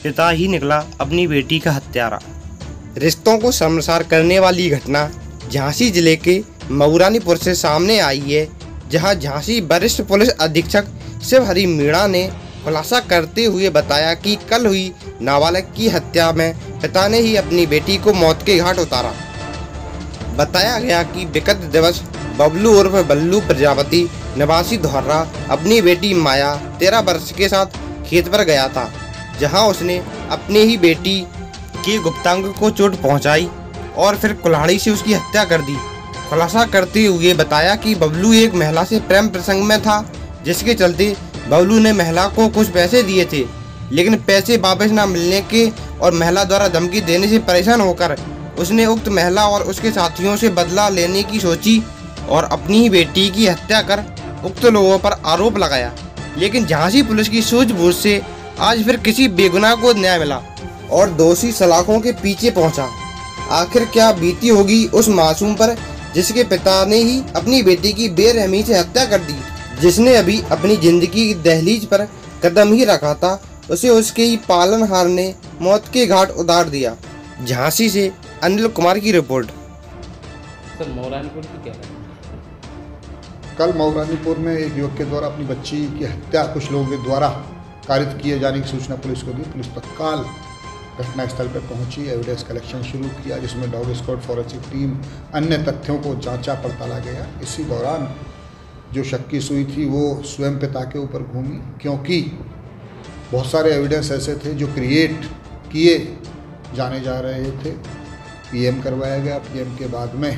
पिता ही निकला अपनी बेटी का हत्यारा। रिश्तों को शर्मसार करने वाली घटना झांसी जिले के मऊरानीपुर से सामने आई है, जहां झांसी वरिष्ठ पुलिस अधीक्षक शिवहरी मीणा ने खुलासा करते हुए बताया कि कल हुई नाबालिग की हत्या में पिता ने ही अपनी बेटी को मौत के घाट उतारा। बताया गया कि विगत दिवस बबलू उर्फ बल्लू प्रजापति निवासी धोर्रा अपनी बेटी माया 13 वर्ष के साथ खेत पर गया था, जहां उसने अपनी ही बेटी के गुप्तांग को चोट पहुंचाई और फिर कुल्हाड़ी से उसकी हत्या कर दी। खुलासा करते हुए बताया कि बबलू एक महिला से प्रेम प्रसंग में था, जिसके चलते बबलू ने महिला को कुछ पैसे दिए थे, लेकिन पैसे वापस न मिलने के और महिला द्वारा धमकी देने से परेशान होकर उसने उक्त महिला और उसके साथियों से बदला लेने की सोची और अपनी ही बेटी की हत्या कर उक्त लोगों पर आरोप लगाया। लेकिन झांसी पुलिस की सूझबूझ से आज फिर किसी बेगुनाह को न्याय मिला और दोषी सलाखों के पीछे पहुंचा। आखिर क्या बीती होगी उस मासूम पर जिसके पिता ने ही अपनी बेटी की बेरहमी से हत्या कर दी, जिसने अभी अपनी जिंदगी की दहलीज पर कदम ही रखा था, उसे उसके ही पालनहार ने मौत के घाट उतार दिया। झांसी से अनिल कुमार की रिपोर्ट। सर, मऊरानीपुर की क्या है? कल मऊरानीपुर में एक युवक के द्वारा अपनी बच्ची की हत्या कुछ लोगों के द्वारा कारित किए जाने की सूचना पुलिस को दी। पुलिस तत्काल घटनास्थल पर पहुंची, एविडेंस कलेक्शन शुरू किया, जिसमें डॉग स्क्वाड फॉरेंसिक टीम अन्य तथ्यों को जांचा पड़ताला गया। इसी दौरान जो शक की सुई थी वो स्वयं पिता के ऊपर घूमी, क्योंकि बहुत सारे एविडेंस ऐसे थे जो क्रिएट किए जाने जा रहे थे। पीएम करवाया गया। पीएम के बाद में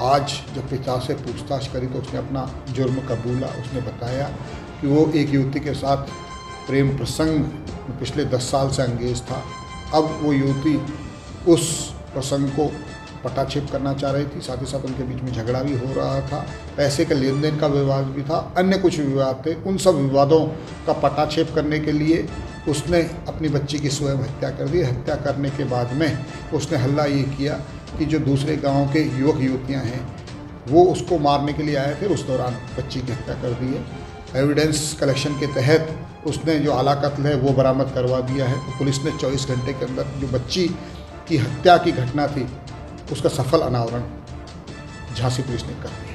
आज जब पिता से पूछताछ करी तो उसने अपना जुर्म कबूला। उसने बताया कि वो एक युवती के साथ प्रेम प्रसंग में पिछले 10 साल से एंगेज था। अब वो युवती उस प्रसंग को पटाक्षेप करना चाह रही थी, साथ ही साथ उनके बीच में झगड़ा भी हो रहा था, पैसे के लेन देन का विवाद भी था, अन्य कुछ विवाद थे। उन सब विवादों का पटाक्षेप करने के लिए उसने अपनी बच्ची की स्वयं हत्या कर दी। हत्या करने के बाद में उसने हल्ला ये किया कि जो दूसरे गांव के युवक युवतियां हैं वो उसको मारने के लिए आए थे, उस दौरान बच्ची की हत्या कर दी है। एविडेंस कलेक्शन के तहत उसने जो आला कत्ल है वो बरामद करवा दिया है। तो पुलिस ने 24 घंटे के अंदर जो बच्ची की हत्या की घटना थी उसका सफल अनावरण झांसी पुलिस ने कर दिया।